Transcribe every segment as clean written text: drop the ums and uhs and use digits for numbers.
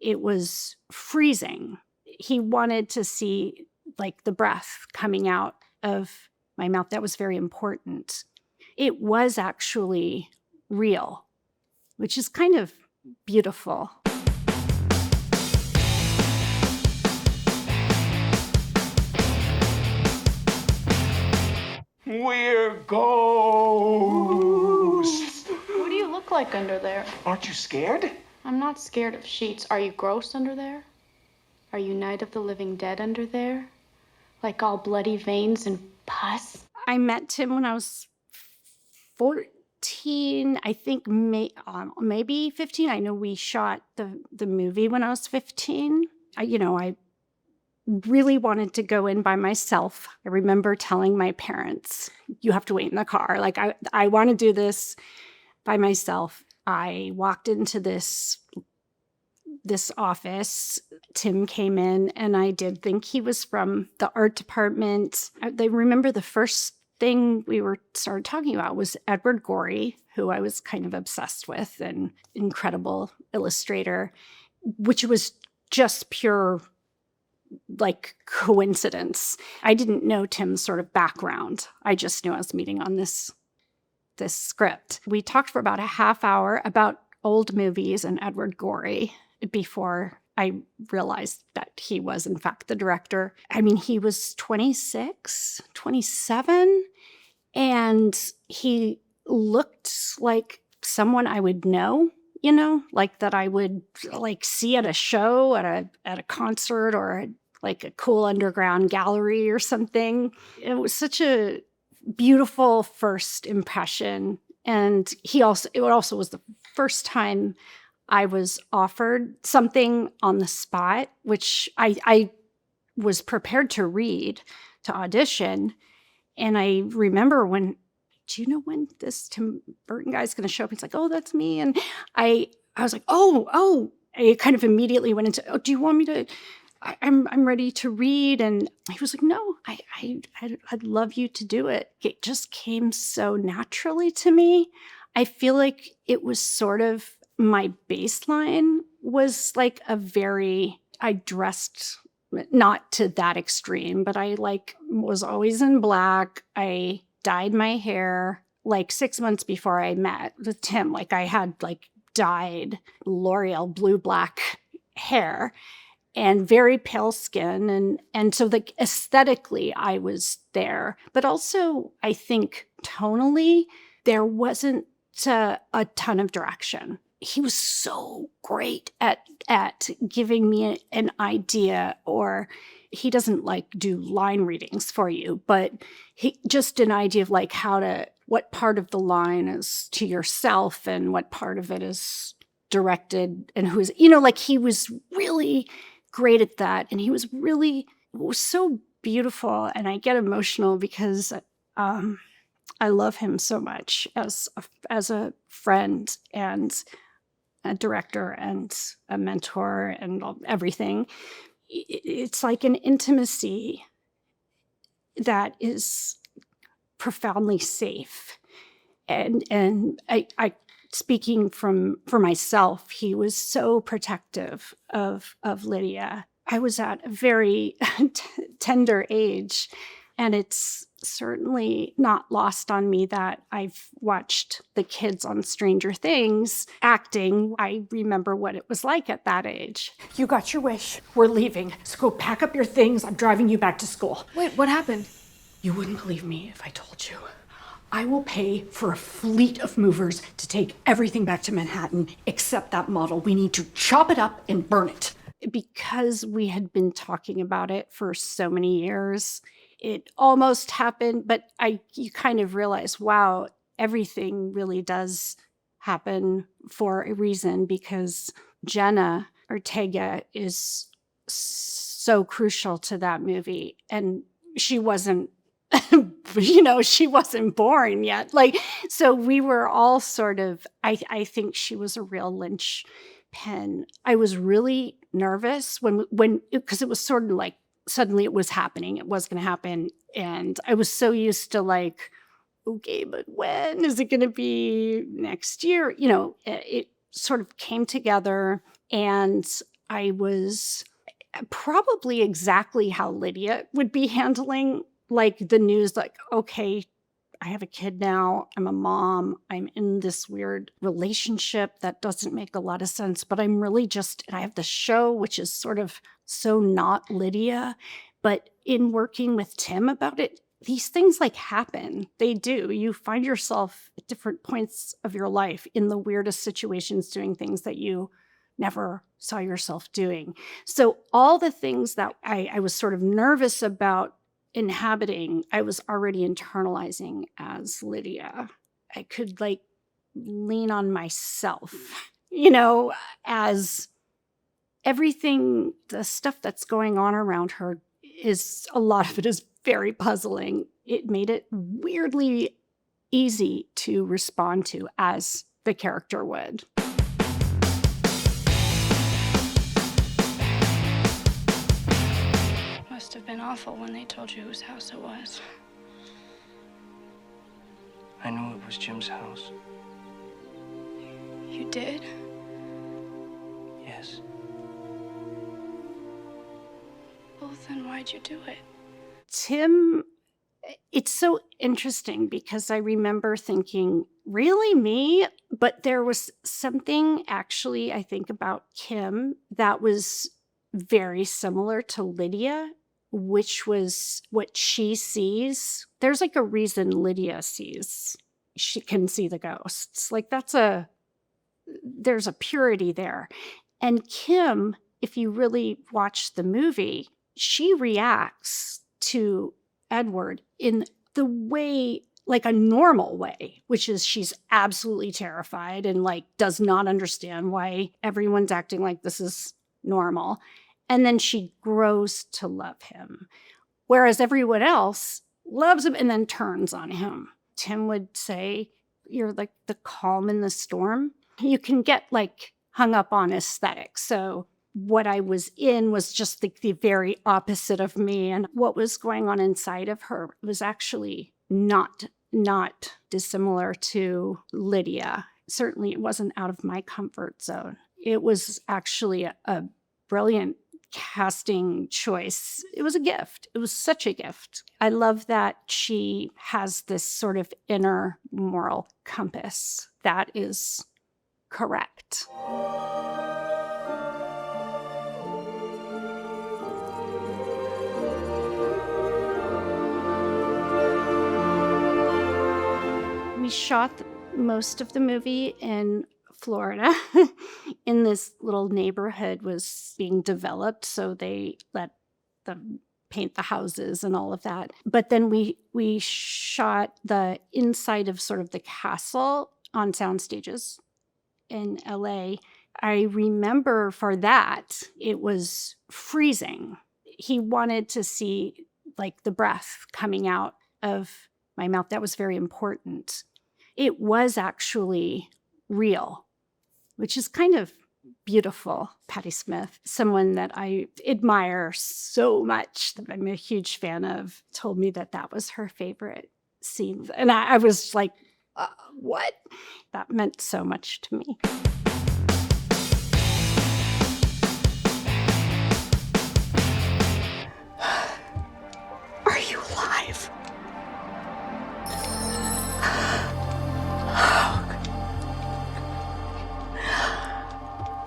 it was freezing. He wanted to see like the breath coming out of my mouth. That was very important. It was actually real, which is kind of beautiful. We're ghosts. What do you look like under there? Aren't you scared? I'm not scared of sheets. Are you gross under there? Are you Night of the Living Dead under there? Like all bloody veins and pus? I met Tim when I was 14, I think maybe 15. I know we shot the movie when I was 15. I really wanted to go in by myself. I remember telling my parents, you have to wait in the car. Like, I want to do this by myself. I walked into this office. Tim came in, and I did think he was from the art department. I remember the first thing we started talking about was Edward Gorey, who I was kind of obsessed with, an incredible illustrator, which was just pure like coincidence. I didn't know Tim's sort of background. I just knew I was meeting on this script. We talked for about a half hour about old movies and Edward Gorey before I realized that he was, in fact, the director. I mean, he was 26, 27, and he looked like someone I would know, like that I would like see at a show, at a concert, or like a cool underground gallery or something. It was such a beautiful first impression. And it also was the first time I was offered something on the spot, which I was prepared to read, to audition. And I remember do you know when this Tim Burton guy's going to show up? He's like, oh, that's me. And I was like, oh, I kind of immediately went into, do you want me to, I'm ready to read. And he was like, no, I'd love you to do it. It just came so naturally to me. I feel like it was sort of my baseline was like I dressed not to that extreme, but I was always in black. I dyed my hair like 6 months before I met with Tim. Like I had dyed L'Oreal blue-black hair and very pale skin. And so aesthetically I was there, but also I think tonally there wasn't a ton of direction. He was so great at giving me an idea, or he doesn't do line readings for you, but he just an idea of what part of the line is to yourself and what part of it is directed and who's, he was really great at that. And it was so beautiful. And I get emotional because I love him so much as a friend and a director and a mentor and everything. It's like an intimacy that is profoundly safe. And I speaking for myself, he was so protective of Lydia. I was at a very tender age, and it's certainly not lost on me that I've watched the kids on Stranger Things acting. I remember what it was like at that age. You got your wish. We're leaving. So go pack up your things. I'm driving you back to school. Wait, what happened? You wouldn't believe me if I told you. I will pay for a fleet of movers to take everything back to Manhattan except that model. We need to chop it up and burn it. Because we had been talking about it for so many years, it almost happened, but you kind of realize, wow, everything really does happen for a reason, because Jenna Ortega is so crucial to that movie. And she wasn't, she wasn't born yet. So we were all sort of, I think she was a real linchpin. I was really nervous because it was sort of like, suddenly it was happening. It was going to happen. And I was so used to okay, but when is it going to be? Next year? It sort of came together, and I was probably exactly how Lydia would be handling like the news, like, okay, I have a kid now. I'm a mom. I'm in this weird relationship that doesn't make a lot of sense, but I'm really just, and I have the show, which is sort of so not Lydia. But in working with Tim about it, these things like happen. They do. You find yourself at different points of your life in the weirdest situations doing things that you never saw yourself doing. So all the things that I was sort of nervous about inhabiting, I was already internalizing as Lydia. I could like lean on myself, as everything, the stuff that's going on around her is, a lot of it is very puzzling. It made it weirdly easy to respond to as the character would. Must have been awful when they told you whose house it was. I knew it was Jim's house. You did? Yes. Well, then why'd you do it? Tim, it's so interesting because I remember thinking, really me? But there was something actually, I think, about Kim that was very similar to Lydia, which was what she sees. There's like a reason Lydia sees. She can see the ghosts. Like there's a purity there. And Kim, if you really watch the movie, she reacts to Edward in the way, like a normal way, which is she's absolutely terrified and like does not understand why everyone's acting like this is normal. And then she grows to love him. Whereas everyone else loves him and then turns on him. Tim would say, you're like the calm in the storm. You can get like hung up on aesthetics. So what I was in was just the very opposite of me. And what was going on inside of her was actually not dissimilar to Lydia. Certainly it wasn't out of my comfort zone. It was actually a brilliant casting choice. It was a gift. It was such a gift. I love that she has this sort of inner moral compass that is correct. We shot most of the movie in Florida. In this little neighborhood was being developed, so they let them paint the houses and all of that. But then we shot the inside of sort of the castle on sound stages in LA. I remember for that, it was freezing. He wanted to see like the breath coming out of my mouth. That was very important. It was actually real, which is kind of beautiful. Patti Smith, someone that I admire so much, that I'm a huge fan of, told me that was her favorite scene. And I was like, what? That meant so much to me. Are you alive?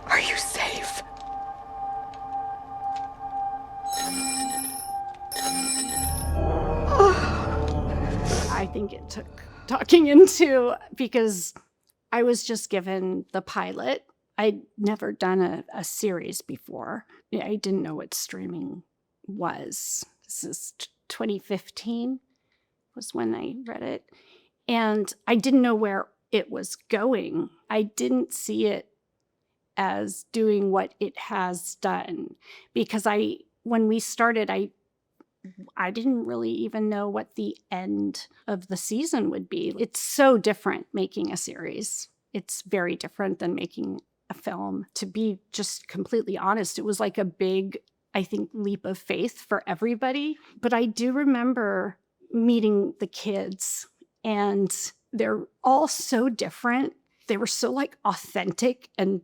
Are you safe? I think it took talking into, because I was just given the pilot. I'd never done a series before. I didn't know what streaming was. This is 2015 was when I read it. And I didn't know where it was going. I didn't see it as doing what it has done, because when we started, I didn't really even know what the end of the season would be. It's so different making a series. It's very different than making a film. To be just completely honest, it was like a big, I think, leap of faith for everybody. But I do remember meeting the kids, and they're all so different. They were so like authentic and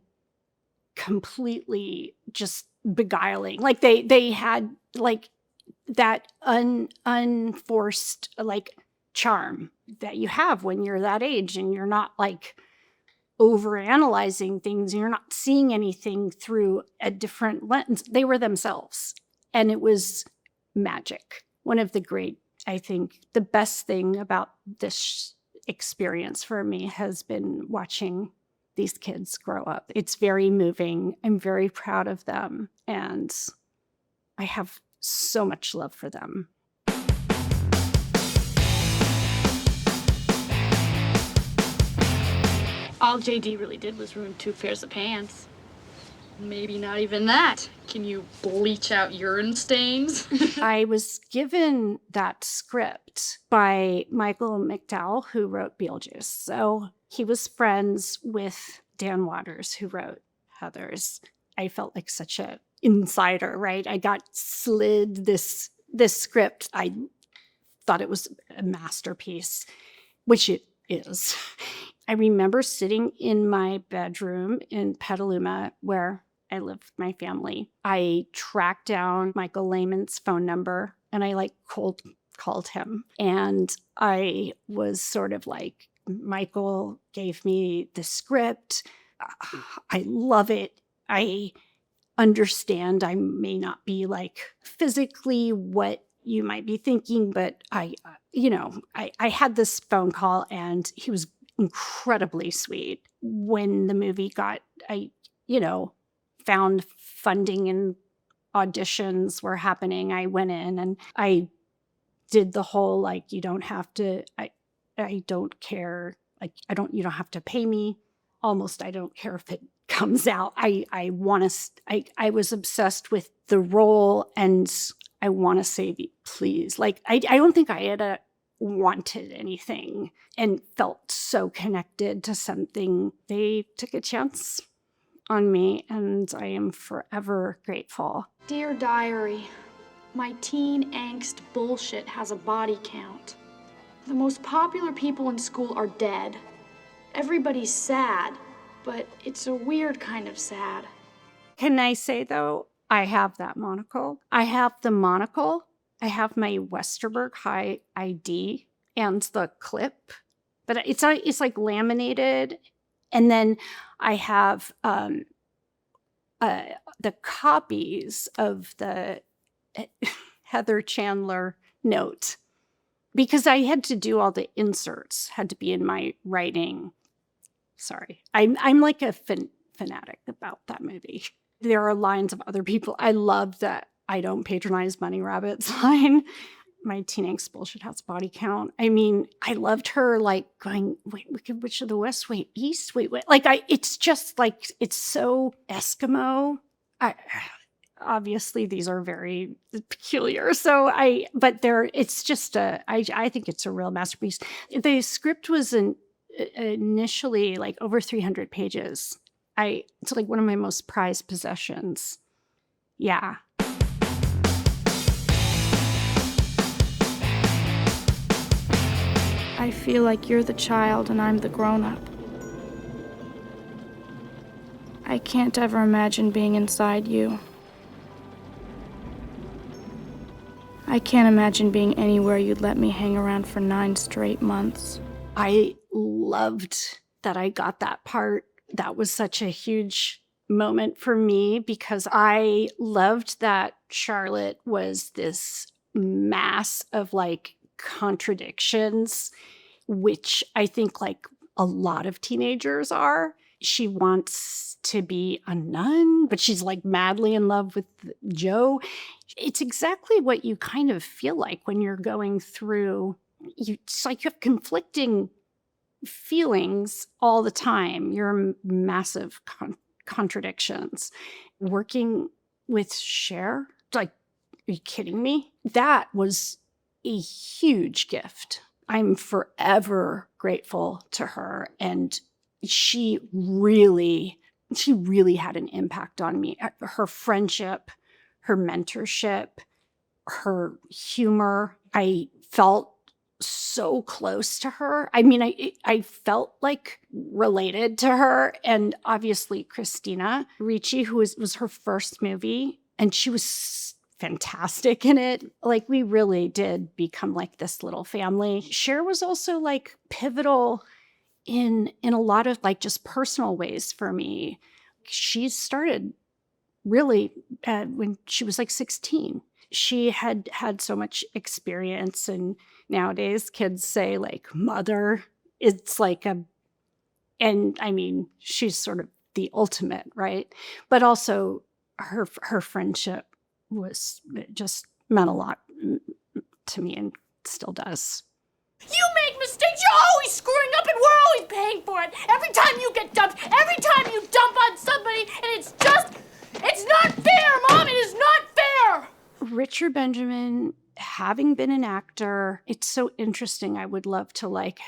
completely just beguiling. Like they had like that unforced like charm that you have when you're that age and you're not like overanalyzing things. You're not seeing anything through a different lens. They were themselves, and it was magic. One of the great, I think, the best thing about this experience for me has been watching these kids grow up. It's very moving. I'm very proud of them, and I have so much love for them. All JD really did was ruin 2 pairs of pants. Maybe not even that. Can you bleach out urine stains? I was given that script by Michael McDowell, who wrote Beetlejuice. So he was friends with Dan Waters, who wrote Heathers. I felt like such an insider, right? I got slid this script. I thought it was a masterpiece, which it is. I remember sitting in my bedroom in Petaluma where I live with my family. I tracked down Michael Lehman's phone number and I like cold called him. And I was sort of like, Michael gave me the script. I love it. I understand I may not be like physically what you might be thinking, but I had this phone call and he was incredibly sweet. When the movie I found funding and auditions were happening, I went in and I did the whole, like, you don't have to, I don't care. Like, you don't have to pay me. Almost, I don't care if it comes out. I was obsessed with the role and I want to say, please. Like, I don't think I had wanted anything and felt so connected to something. They took a chance on me and I am forever grateful. Dear Diary, my teen angst bullshit has a body count. The most popular people in school are dead. Everybody's sad, but it's a weird kind of sad. Can I say, though, I have that monocle. I have the monocle. I have my Westerberg High ID and the clip, but it's like laminated. And then I have the copies of the Heather Chandler note because I had to do all the inserts, had to be in my writing. Sorry, I'm like a fanatic about that movie. There are lines of other people. I love that I don't patronize bunny rabbits line. My teen angst bullshit has body count. I mean, I loved her like going, wait, which of the West? Wait, East? Wait. Like it's just like, it's so Eskimo. Obviously these are very peculiar. It's just I think it's a real masterpiece. The script was initially like over 300 pages. It's like one of my most prized possessions. Yeah. I feel like you're the child and I'm the grown-up. I can't ever imagine being inside you. I can't imagine being anywhere you'd let me hang around for 9 straight months. I loved that I got that part. That was such a huge moment for me because I loved that Charlotte was this mass of like contradictions, which I think like a lot of teenagers are. She wants to be a nun, but she's like madly in love with Joe. It's exactly what you kind of feel like when you're going through, it's like you have conflicting feelings all the time. You're massive contradictions. Working with Cher, like, are you kidding me? That was a huge gift. I'm forever grateful to her. And she really had an impact on me. Her friendship, her mentorship, her humor. I felt so close to her. I mean, I felt like related to her. And obviously Christina Ricci, who was her first movie, and she was fantastic in it. Like, we really did become like this little family. Cher was also like pivotal in a lot of like just personal ways for me. She started really when she was like 16. She had had so much experience, and nowadays kids say like mother. It's like and I mean, she's sort of the ultimate, right? But also her friendship was just meant a lot to me and still does. You make mistakes. You're always screwing up and we're always paying for it. Every time you get dumped, every time you dump on somebody, and it's not fair, Mom. It is not fair. Richard Benjamin, having been an actor, it's so interesting. I would love to like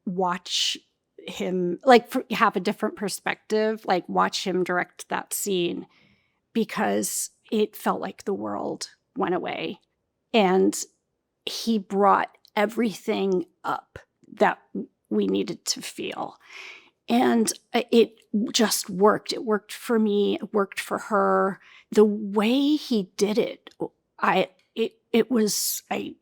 watch him, like have a different perspective, like watch him direct that scene, because it felt like the world went away. And he brought everything up that we needed to feel. And it just worked. It worked for me. It worked for her. The way he did it, it was, I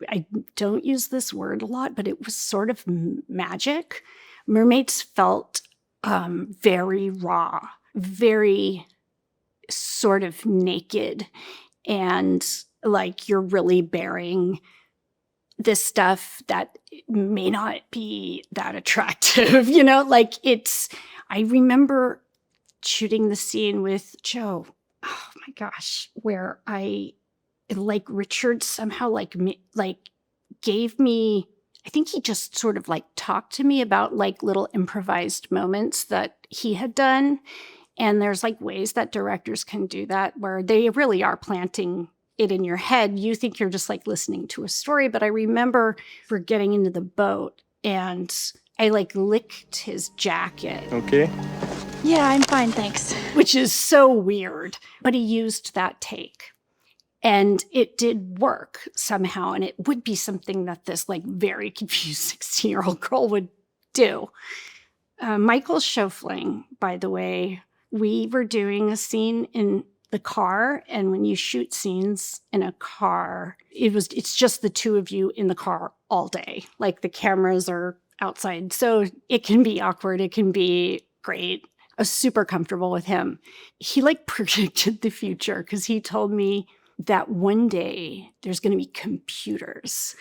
don't use this word a lot, but it was sort of magic. Mermaids felt very raw, very sort of naked, and like you're really bearing this stuff that may not be that attractive, like I remember shooting the scene with Joe, oh my gosh, where Richard somehow gave me, I think he just sort of like talked to me about like little improvised moments that he had done. And there's like ways that directors can do that where they really are planting it in your head. You think you're just like listening to a story. But I remember we're getting into the boat and I like licked his jacket. Okay. Yeah, I'm fine, thanks. Which is so weird. But he used that take. And it did work somehow. And it would be something that this like very confused 16-year-old girl would do. Michael Schofling, by the way, we were doing a scene in the car, and when you shoot scenes in a car, it's just the two of you in the car all day. Like the cameras are outside, so it can be awkward. It can be great. I was super comfortable with him. He like predicted the future because he told me that one day there's going to be computers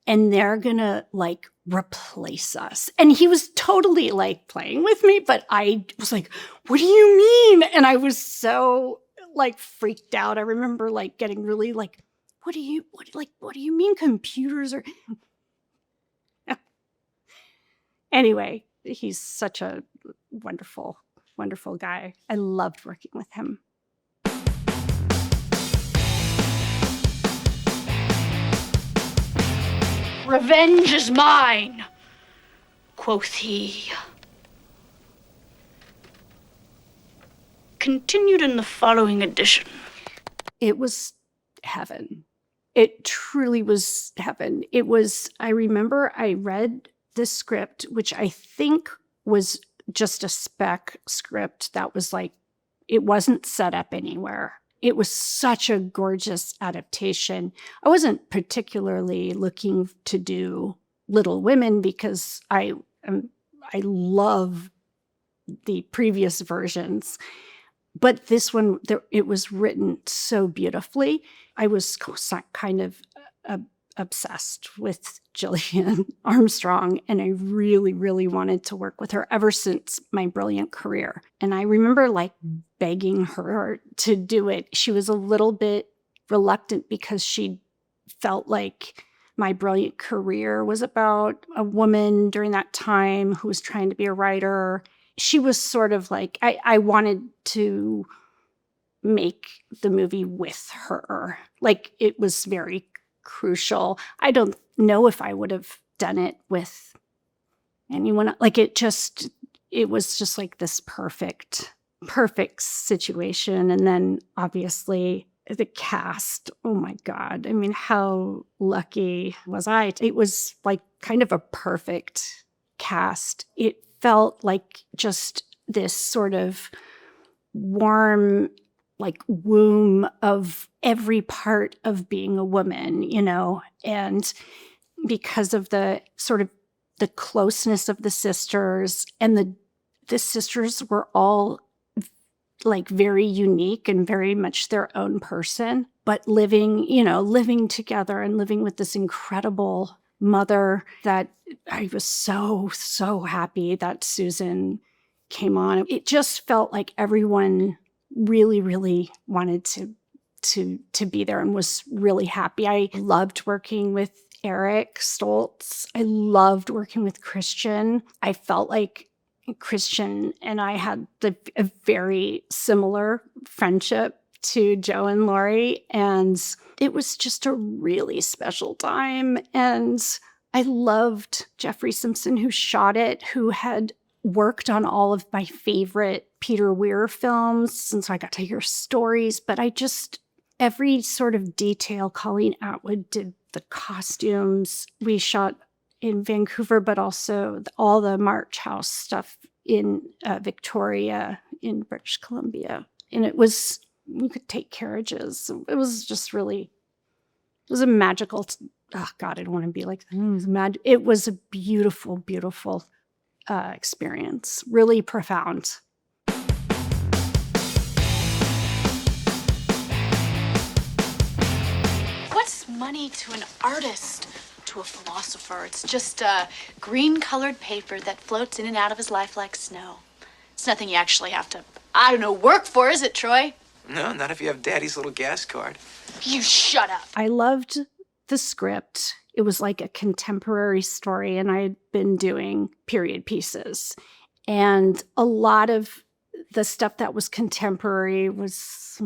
and they're going to like replace us. And he was totally like playing with me, but I was like, what do you mean? And I was so like freaked out. I remember like getting really like, what do you mean computers are? Anyway, he's such a wonderful, wonderful guy. I loved working with him. Revenge is mine, quoth he. Continued in the following edition. It was heaven. It truly was heaven. It was, I remember I read the script, which I think was just a spec script that was like, it wasn't set up anywhere. It was such a gorgeous adaptation. I wasn't particularly looking to do Little Women because I love the previous versions. But this one, it was written so beautifully. I was kind of obsessed with Gillian Armstrong, and I really, really wanted to work with her ever since My Brilliant Career. And I remember like begging her to do it. She was a little bit reluctant because she felt like My Brilliant Career was about a woman during that time who was trying to be a writer. She was sort of like, I wanted to make the movie with her. Like, it was very crucial. I don't know if I would have done it with anyone. Like, it was just like this perfect situation. And then obviously the cast, oh my God. I mean, how lucky was I? It was like kind of a perfect cast. It felt like just this sort of warm, like womb of every part of being a woman, and because of the sort of the closeness of the sisters, and the sisters were all like very unique and very much their own person, but living together and living with this incredible mother that I was so, so happy that Susan came on. It just felt like everyone really, really wanted to be there and was really happy. I loved working with Eric Stoltz. I loved working with Christian. I felt like Christian and I had a very similar friendship to Joe and Lori, and it was just a really special time. And I loved Jeffrey Simpson, who shot it, who had worked on all of my favorite Peter Weir films, and so I got to hear stories. But every sort of detail, Colleen Atwood did the costumes. We shot in Vancouver, but also all the March House stuff in Victoria in British Columbia. And you could take carriages. It was just really, it was a magical, oh God, I don't want to be like, it was a beautiful, beautiful experience, really profound. What's money to an artist? To a philosopher, it's just a green-colored paper that floats in and out of his life like snow. It's nothing you actually have to, work for, is it, Troy? No, not if you have Daddy's little gas card. You shut up. I loved the script. It was like a contemporary story, and I had been doing period pieces. And a lot of the stuff that was contemporary was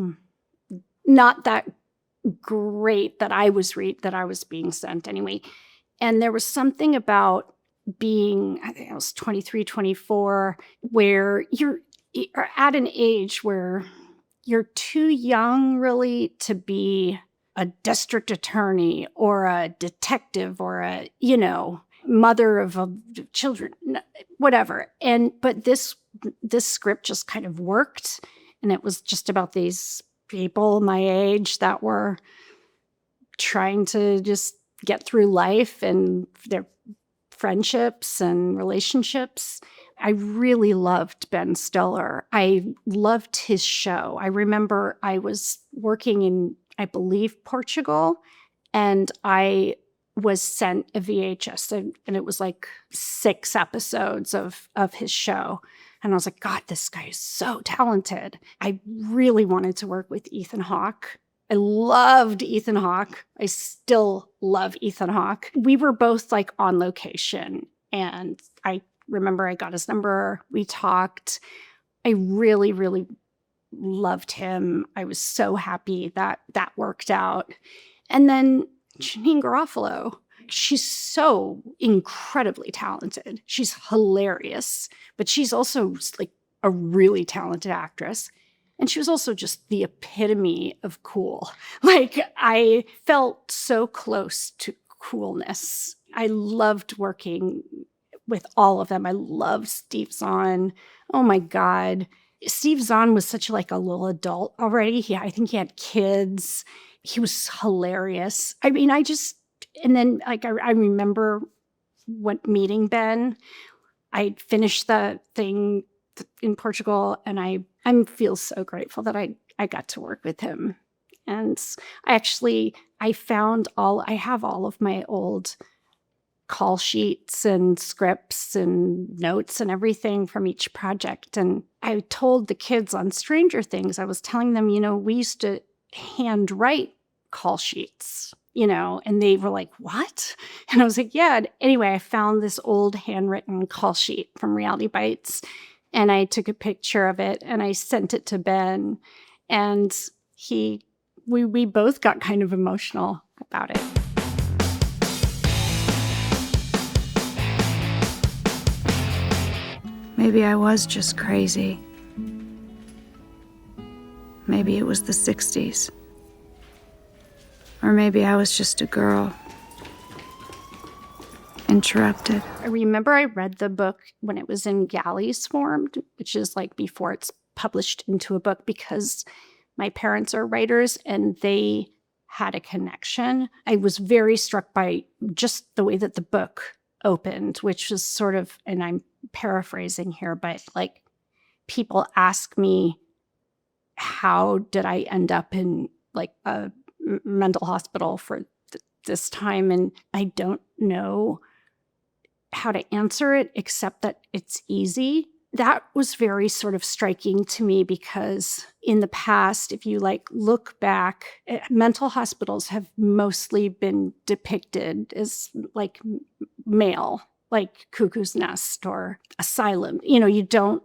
not that great that I was being sent anyway. And there was something about being, I think I was 23, 24, where you're at an age where you're too young really to be a district attorney or a detective or a, mother of children, whatever. But this script just kind of worked. And it was just about these people my age that were trying to just get through life and their friendships and relationships. I really loved Ben Stiller. I loved his show. I remember I was working in, I believe, Portugal, and I was sent a VHS, and it was like 6 episodes of his show. And I was like, God, this guy is so talented. I really wanted to work with Ethan Hawke. I loved Ethan Hawke. I still love Ethan Hawke. We were both like on location, and I remember I got his number. We talked. I really, really loved him. I was so happy that worked out. And then Janine Garofalo, she's so incredibly talented. She's hilarious, but she's also like a really talented actress. And she was also just the epitome of cool. Like, I felt so close to coolness. I loved working with all of them. I loved Steve Zahn. Oh my God. Steve Zahn was such like a little adult already. I think he had kids. He was hilarious. I mean, and then like I remember meeting Ben. I finished the thing in Portugal, and I feel so grateful that I got to work with him. And I have all of my old call sheets and scripts and notes and everything from each project. And I told the kids on Stranger Things, I was telling them, we used to handwrite call sheets, and they were like, what? And I was like, yeah. Anyway, I found this old handwritten call sheet from Reality Bites, and I took a picture of it and I sent it to Ben, and we both got kind of emotional about it. Maybe I was just crazy. Maybe it was the 60s. Or maybe I was just a girl. interrupted. I remember I read the book when it was in galleys form, which is like before it's published into a book, because my parents are writers and they had a connection. I was very struck by just the way that the book opened, which was sort of, and I'm paraphrasing here, but like people ask me, how did I end up in like a mental hospital for this time? And I don't know how to answer it except that it's easy. That was very sort of striking to me because in the past, if you like look back, mental hospitals have mostly been depicted as like male, like Cuckoo's Nest or Asylum. You know, you don't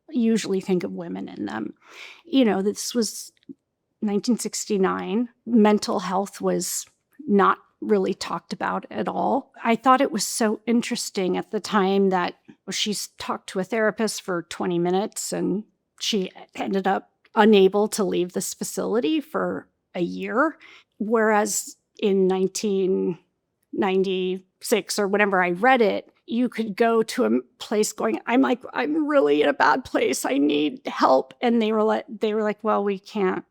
usually think of women in them. You know, this was 1969. Mental health was not really talked about at all. I thought it was so interesting at the time that she talked to a therapist for 20 minutes and she ended up unable to leave this facility for a year. Whereas in 1996 or whenever I read it, you could go to a place going, I'm really in a bad place. I need help. And they were like, well, we can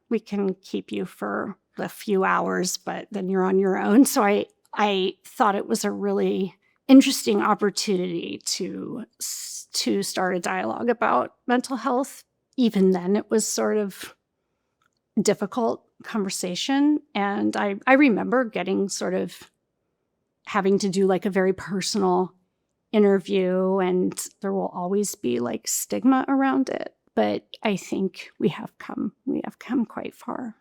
keep you for a few hours, but then you're on your own. So I thought it was a really interesting opportunity to start a dialogue about mental health. Even then, it was sort of a difficult conversation. And I remember getting sort of having to do like a very personal interview, and there will always be like stigma around it. But I think we have come quite far.